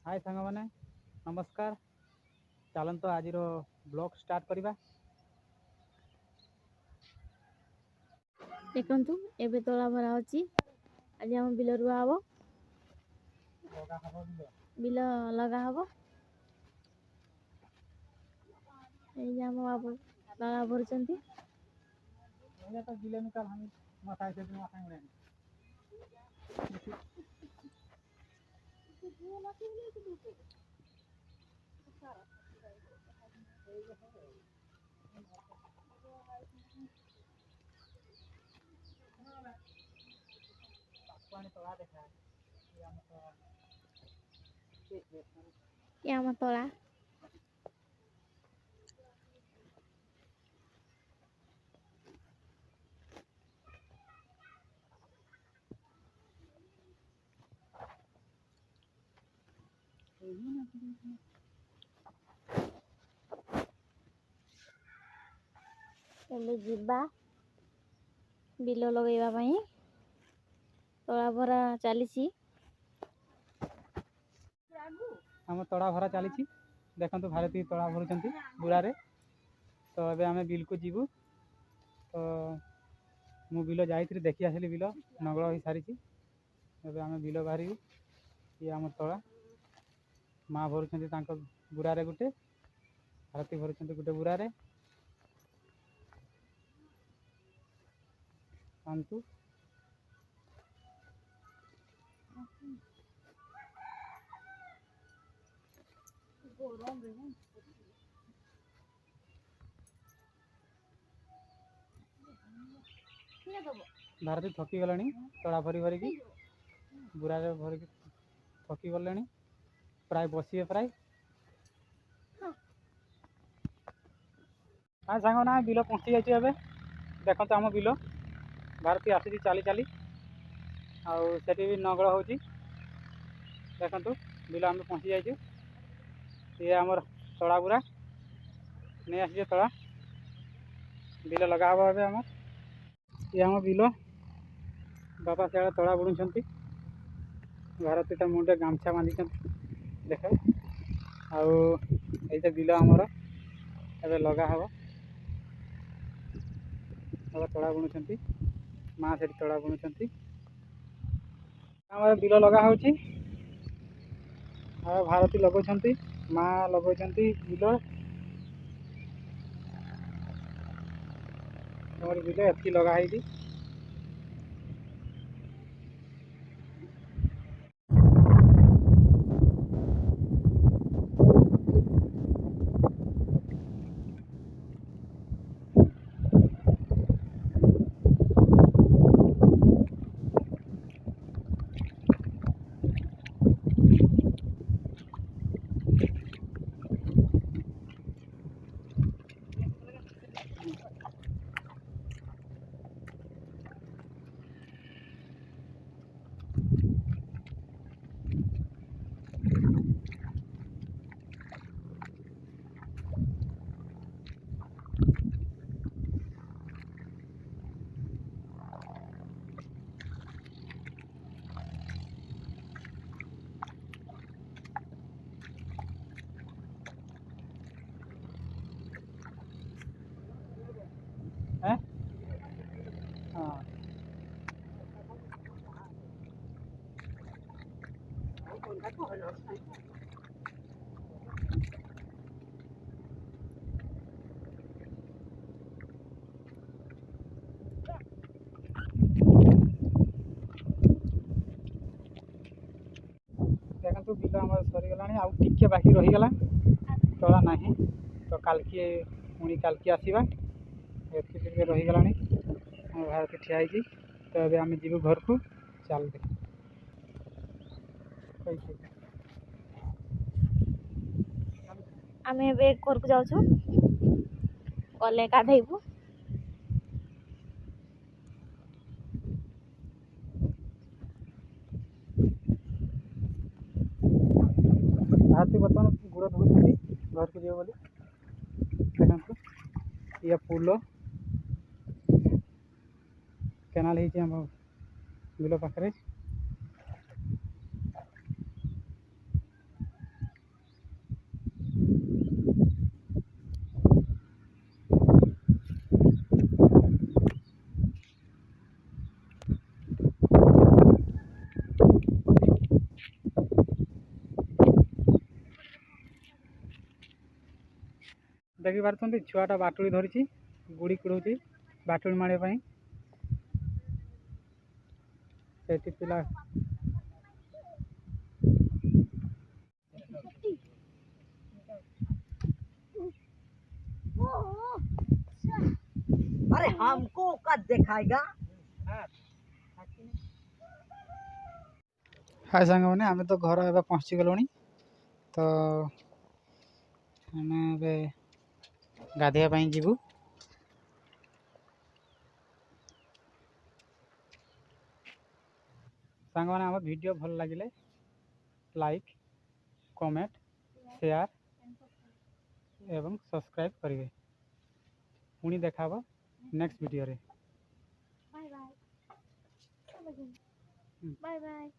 हाय सांग मैंने नमस्कार। चलत आज ब्लॉग स्टार्ट करवा। देखु एबे तला भरा अच्छी आज आम बिल रुआ हम बिल लगा हम बाबू तला भर आम तला जीवा बिल लगेगा तला भरा चली आम तड़ा भरा चली देखो भारती तड़ा भरुंच बुरारे। तो अबे आम बिल को जीवु। तो मु बिल जाइए देखी आसली बिल नगल हो सारी। आम बिल बाहर ये आम तला माँ भरुंच बुरारे गुटे भारती भरुंच गुटे बुरारे आंतु भारती थकी गला तड़ा भरी भरिकी बुरारे भरिकी थकी गले प्राय बसिए प्राय। हाँ सांग ना बिल पहुँची जाइए। देखो आम बिल भारती आसी चली चली आठी भी नगल हो देखु बिल आम पहुँची जाइए। ये आमर तड़ा बुरा नहीं आसी तड़ा बिल लगा हे आम ये आम बिल बापा सियाड़े तड़ा बुणुंट भारती ता मुंडे गामछा बांधी देख आईते बिल आमर एबे लगा हब तड़ा बुणुंट माँ से तड़ा बुणुंट बिल लगा हो भारती लगौंट माँ लगौंट बिल मोर बिल एति लगाई। हाँ देखो बिल आम सरीगला आउ टे बाकी रहीगला तला ना तो काल की पुणी काल की आसवा ये रहीगला भारती ठिया तो ये आम जीव घर को चल दे आम ए घर को जाऊँ गले गाधेबू भारती बर्तमान गुड़ धोती घर को जीव बोली देखो ये पुल केनाल हो बिल पाखे देखी पार्टी छुआटा बाटुड़ी धरी गुड़ी कुड़ौची बाटुड़ी मारिया से पिला अरे हमको कद दिखाएगा। हाय सांग मैंने आम तो घर एवं पहुँची गलुणी तो आम गाधेवाई जीवु सांग मैंने आम वीडियो भल लगे लाइक कमेंट शेयर एवं सब्सक्राइब करेंगे पुणी देखा नेक्स्ट वीडियो रे बाय बाय।